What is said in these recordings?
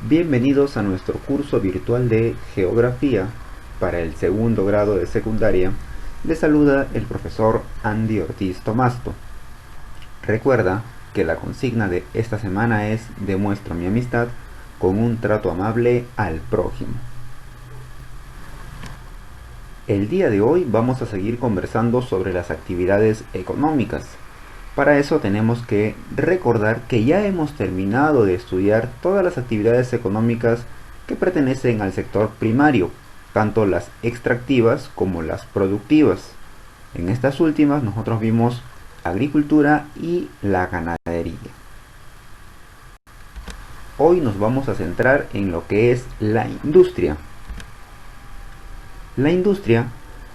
Bienvenidos a nuestro curso virtual de Geografía para el segundo grado de secundaria. Les saluda el profesor Andy Ortiz Tomasto. Recuerda que la consigna de esta semana es: demuestro mi amistad con un trato amable al prójimo. El día de hoy vamos a seguir conversando sobre las actividades económicas. Para eso tenemos que recordar que ya hemos terminado de estudiar todas las actividades económicas que pertenecen al sector primario, tanto las extractivas como las productivas. En estas últimas nosotros vimos agricultura y la ganadería. Hoy nos vamos a centrar en lo que es la industria. La industria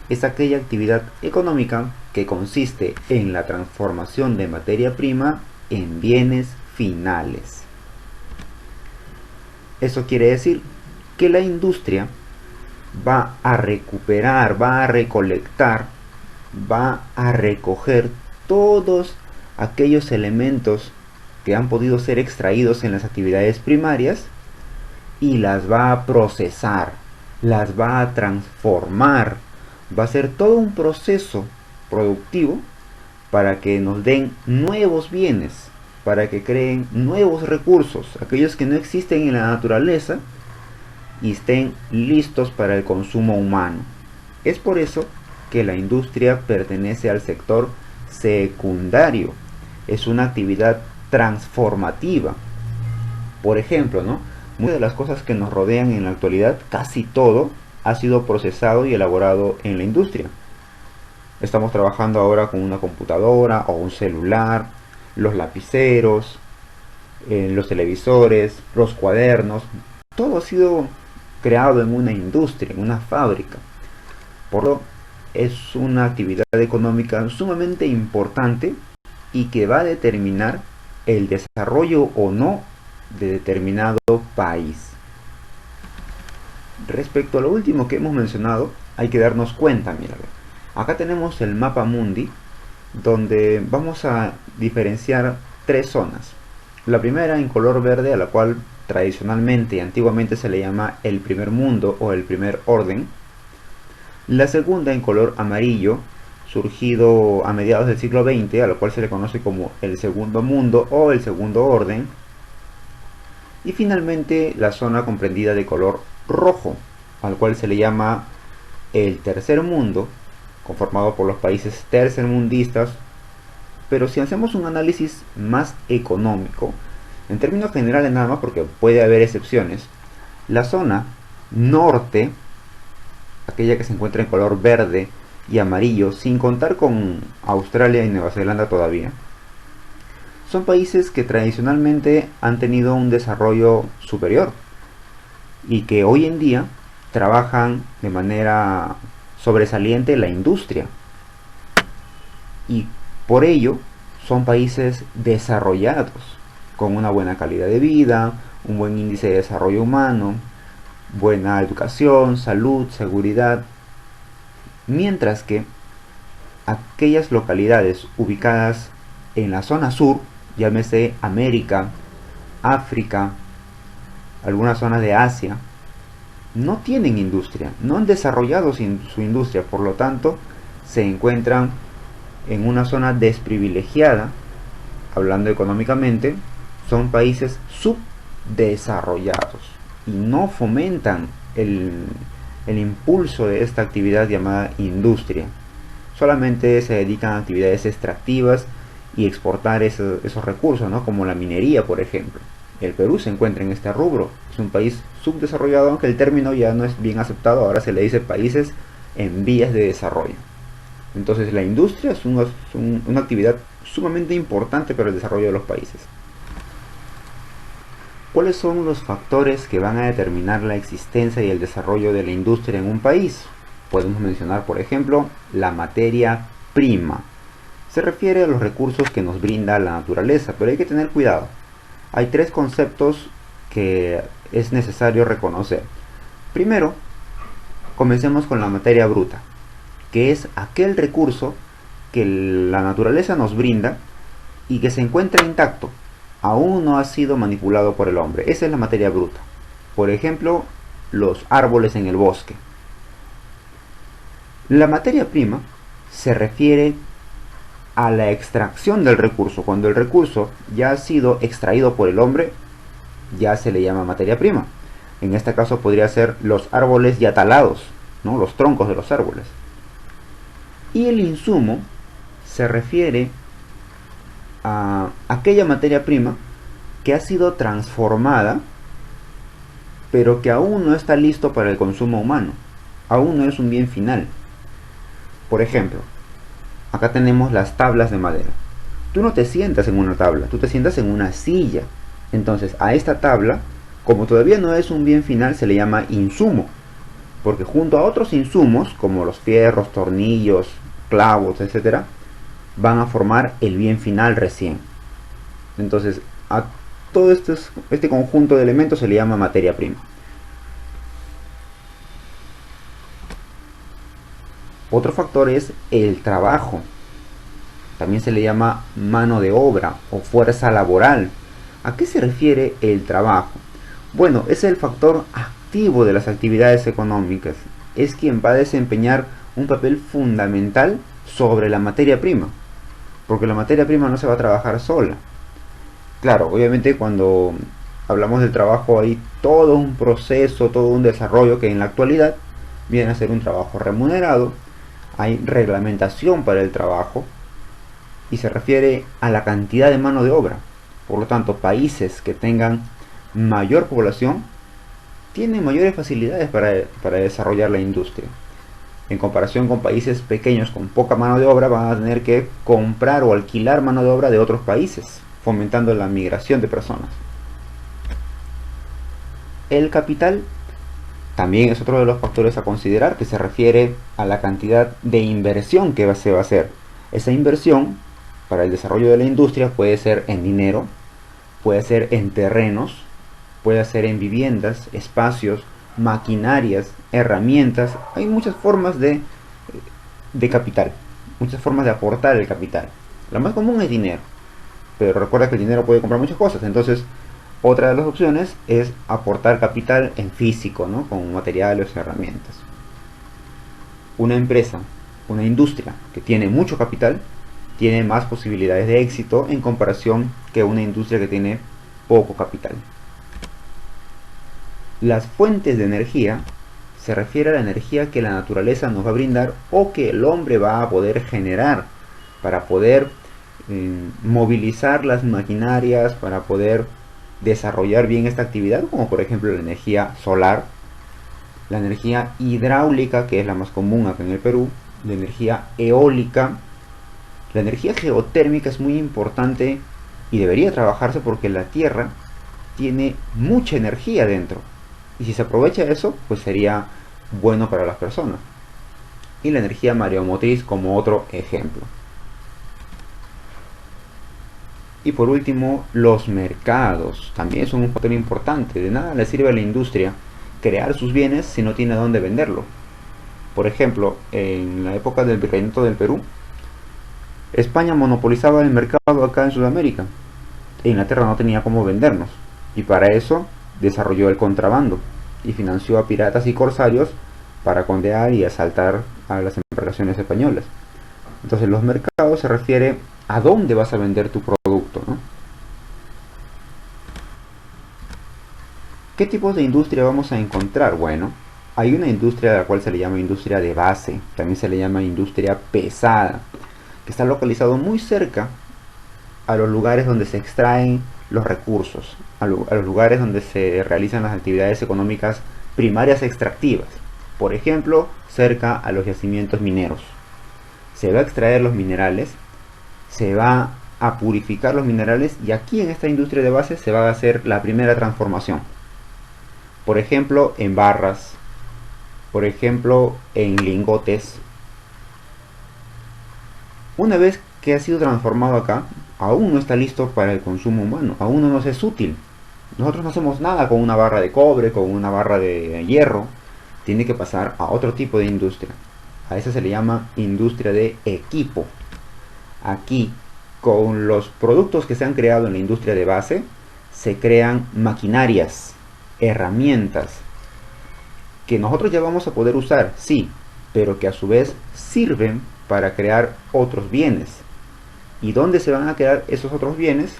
es aquella actividad económica que consiste en la transformación de materia prima en bienes finales. Eso quiere decir que la industria va a recuperar, va a recolectar, va a recoger todos aquellos elementos que han podido ser extraídos en las actividades primarias y las va a procesar, las va a transformar. Va a ser todo un proceso productivo para que nos den nuevos bienes, para que creen nuevos recursos, aquellos que no existen en la naturaleza y estén listos para el consumo humano. Es por eso que la industria pertenece al sector secundario. Es una actividad transformativa. Por ejemplo, muchas de las cosas que nos rodean en la actualidad, casi todo ha sido procesado y elaborado en la industria. Estamos trabajando ahora con una computadora o un celular, los lapiceros, los televisores, los cuadernos. Todo ha sido creado en una industria, en una fábrica. Por lo tanto, es una actividad económica sumamente importante y que va a determinar el desarrollo o no de determinado país. Respecto a lo último que hemos mencionado, hay que darnos cuenta, míralo. Acá tenemos el mapa mundi, donde vamos a diferenciar tres zonas. La primera en color verde, a la cual tradicionalmente y antiguamente se le llama el primer mundo o el primer orden. La segunda en color amarillo, surgido a mediados del siglo XX, a la cual se le conoce como el segundo mundo o el segundo orden. Y finalmente la zona comprendida de color rojo, al cual se le llama el tercer mundo, conformado por los países tercermundistas. Pero si hacemos un análisis más económico, en términos generales nada más, porque puede haber excepciones, la zona norte, aquella que se encuentra en color verde y amarillo, sin contar con Australia y Nueva Zelanda todavía, son países que tradicionalmente han tenido un desarrollo superior y que hoy en día trabajan de manera sobresaliente la industria, y por ello son países desarrollados, con una buena calidad de vida, un buen índice de desarrollo humano, buena educación, salud, seguridad, mientras que aquellas localidades ubicadas en la zona sur, llámese América, África, algunas zonas de Asia, no tienen industria, no han desarrollado su industria, por lo tanto se encuentran en una zona desprivilegiada. Hablando económicamente, son países subdesarrollados y no fomentan el impulso de esta actividad llamada industria. Solamente se dedican a actividades extractivas y exportar esos recursos, como la minería, por ejemplo. El Perú se encuentra en este rubro, es un país subdesarrollado, aunque el término ya no es bien aceptado, ahora se le dice países en vías de desarrollo. Entonces la industria es una actividad sumamente importante para el desarrollo de los países. ¿Cuáles son los factores que van a determinar la existencia y el desarrollo de la industria en un país? Podemos mencionar, por ejemplo, la materia prima. Se refiere a los recursos que nos brinda la naturaleza, pero hay que tener cuidado. Hay tres conceptos que es necesario reconocer. Primero, comencemos con la materia bruta, que es aquel recurso que la naturaleza nos brinda y que se encuentra intacto, aún no ha sido manipulado por el hombre. Esa es la materia bruta. Por ejemplo, los árboles en el bosque. La materia prima se refiere a la extracción del recurso. Cuando el recurso ya ha sido extraído por el hombre, ya se le llama materia prima. En este caso podría ser los árboles ya talados, ¿no? Los troncos de los árboles. Y el insumo se refiere a aquella materia prima que ha sido transformada, pero que aún no está listo para el consumo humano. Aún no es un bien final. Por ejemplo, acá tenemos las tablas de madera. Tú no te sientas en una tabla, tú te sientas en una silla. Entonces, a esta tabla, como todavía no es un bien final, se le llama insumo. Porque junto a otros insumos, como los fierros, tornillos, clavos, etc., van a formar el bien final recién. Entonces, a todo este conjunto de elementos se le llama materia prima. Otro factor es el trabajo. También se le llama mano de obra o fuerza laboral. ¿A qué se refiere el trabajo? Bueno, es el factor activo de las actividades económicas. Es quien va a desempeñar un papel fundamental sobre la materia prima. Porque la materia prima no se va a trabajar sola. Claro, obviamente cuando hablamos del trabajo hay todo un proceso, todo un desarrollo que en la actualidad viene a ser un trabajo remunerado. Hay reglamentación para el trabajo y se refiere a la cantidad de mano de obra. Por lo tanto, países que tengan mayor población tienen mayores facilidades para desarrollar la industria. En comparación con países pequeños con poca mano de obra, van a tener que comprar o alquilar mano de obra de otros países, fomentando la migración de personas. El capital también es otro de los factores a considerar, que se refiere a la cantidad de inversión que se va a hacer. Esa inversión para el desarrollo de la industria puede ser en dinero, puede ser en terrenos, puede ser en viviendas, espacios, maquinarias, herramientas. Hay muchas formas de capital, muchas formas de aportar el capital. La más común es dinero, pero recuerda que el dinero puede comprar muchas cosas. Entonces, otra de las opciones es aportar capital en físico, ¿no? Con materiales o herramientas. Una empresa, una industria que tiene mucho capital, tiene más posibilidades de éxito en comparación que una industria que tiene poco capital. Las fuentes de energía se refiere a la energía que la naturaleza nos va a brindar o que el hombre va a poder generar para poder movilizar las maquinarias, para poder desarrollar bien esta actividad, como por ejemplo la energía solar, la energía hidráulica, que es la más común acá en el Perú, la energía eólica. La energía geotérmica es muy importante y debería trabajarse porque la Tierra tiene mucha energía dentro. Y si se aprovecha eso, pues sería bueno para las personas. Y la energía mareomotriz como otro ejemplo. Y por último, los mercados. También son un factor importante. De nada le sirve a la industria crear sus bienes si no tiene dónde venderlo. Por ejemplo, en la época del virreinato del Perú, España monopolizaba el mercado acá en Sudamérica. E Inglaterra no tenía cómo vendernos. Y para eso desarrolló el contrabando y financió a piratas y corsarios para condear y asaltar a las embarcaciones españolas. Entonces los mercados se refiere a dónde vas a vender tu producto, ¿no? ¿Qué tipos de industria vamos a encontrar? Bueno, hay una industria a la cual se le llama industria de base, también se le llama industria pesada, que está localizado muy cerca a los lugares donde se extraen los recursos, a los lugares donde se realizan las actividades económicas primarias extractivas. Por ejemplo, cerca a los yacimientos mineros. Se va a extraer los minerales, se va a purificar los minerales y aquí en esta industria de base se va a hacer la primera transformación. Por ejemplo, en barras, por ejemplo, en lingotes. Una vez que ha sido transformado acá, aún no está listo para el consumo humano, aún no nos es útil. Nosotros no hacemos nada con una barra de cobre, con una barra de hierro. Tiene que pasar a otro tipo de industria. A esa se le llama industria de equipo. Aquí, con los productos que se han creado en la industria de base, se crean maquinarias. herramientas que nosotros ya vamos a poder usar, sí, pero que a su vez sirven para crear otros bienes. ¿Y dónde se van a crear esos otros bienes?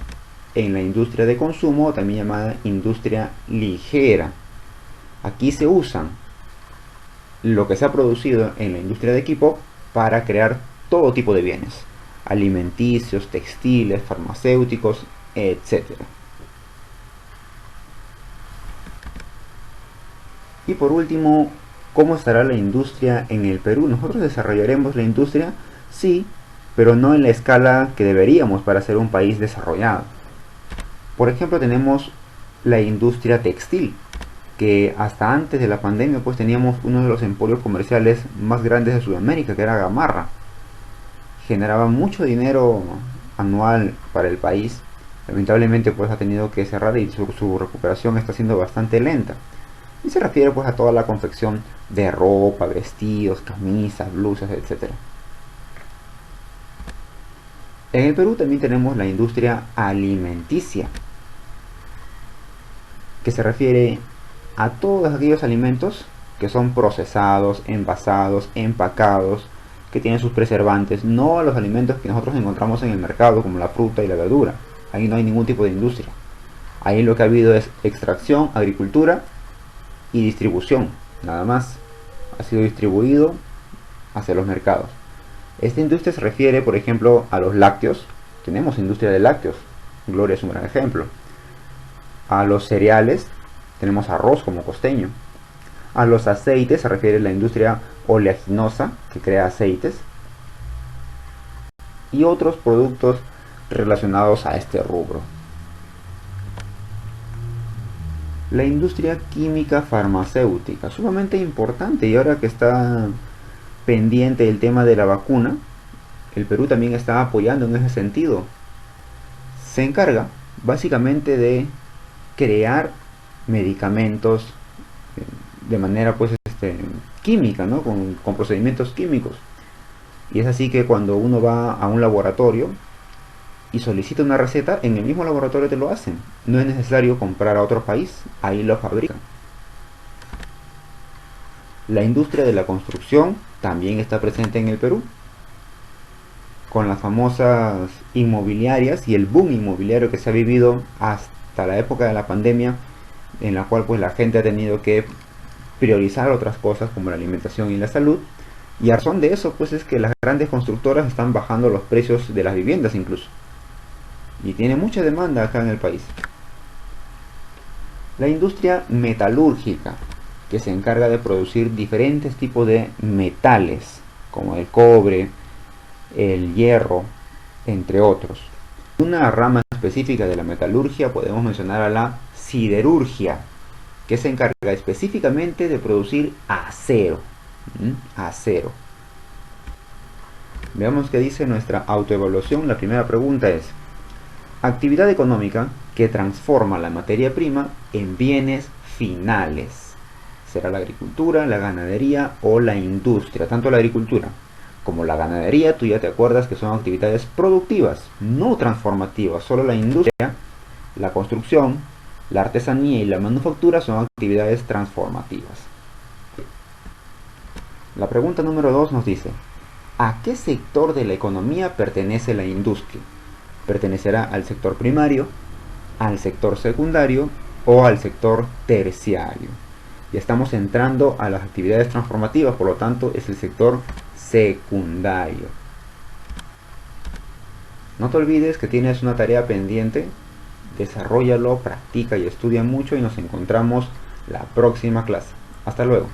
En la industria de consumo, también llamada industria ligera. Aquí se usan lo que se ha producido en la industria de equipo para crear todo tipo de bienes, alimenticios, textiles, farmacéuticos, etcétera. Y por último, ¿cómo estará la industria en el Perú? Nosotros desarrollaremos la industria, sí, pero no en la escala que deberíamos para ser un país desarrollado. Por ejemplo, tenemos la industria textil, que hasta antes de la pandemia pues teníamos uno de los emporios comerciales más grandes de Sudamérica, que era Gamarra. Generaba mucho dinero anual para el país. Lamentablemente pues ha tenido que cerrar y su recuperación está siendo bastante lenta. Y se refiere pues a toda la confección de ropa, vestidos, camisas, blusas, etc. En el Perú también tenemos la industria alimenticia, que se refiere a todos aquellos alimentos que son procesados, envasados, empacados, que tienen sus preservantes, no a los alimentos que nosotros encontramos en el mercado como la fruta y la verdura. Ahí no hay ningún tipo de industria. Ahí lo que ha habido es extracción, agricultura y distribución, nada más. Ha sido distribuido hacia los mercados. Esta industria se refiere, por ejemplo, a los lácteos. Tenemos industria de lácteos, Gloria es un gran ejemplo. A los cereales, tenemos arroz como Costeño. A los aceites se refiere a la industria oleaginosa, que crea aceites. Y otros productos relacionados a este rubro. La industria química farmacéutica, sumamente importante, y ahora que está pendiente el tema de la vacuna, el Perú también está apoyando en ese sentido. Se encarga básicamente de crear medicamentos de manera pues química, ¿no? con procedimientos químicos. Y es así que cuando uno va a un laboratorio y solicita una receta, en el mismo laboratorio te lo hacen. No es necesario comprar a otro país, ahí lo fabrican. La industria de la construcción también está presente en el Perú, con las famosas inmobiliarias y el boom inmobiliario que se ha vivido hasta la época de la pandemia, en la cual pues la gente ha tenido que priorizar otras cosas como la alimentación y la salud, y a razón de eso pues es que las grandes constructoras están bajando los precios de las viviendas incluso, y tiene mucha demanda acá en el país. La industria metalúrgica, que se encarga de producir diferentes tipos de metales como el cobre, el hierro, entre otros. Una rama específica de la metalurgia podemos mencionar a la siderurgia, que se encarga específicamente de producir acero. Acero. Veamos qué dice nuestra autoevaluación. La primera pregunta es: actividad económica que transforma la materia prima en bienes finales. ¿Será la agricultura, la ganadería o la industria? Tanto la agricultura como la ganadería, tú ya te acuerdas que son actividades productivas, no transformativas. Solo la industria, la construcción, la artesanía y la manufactura son actividades transformativas. La pregunta número 2 nos dice: ¿a qué sector de la economía pertenece la industria? ¿Pertenecerá al sector primario, al sector secundario o al sector terciario? Ya estamos entrando a las actividades transformativas, por lo tanto es el sector secundario. No te olvides que tienes una tarea pendiente. Desarróllalo, practica y estudia mucho, y nos encontramos la próxima clase. Hasta luego.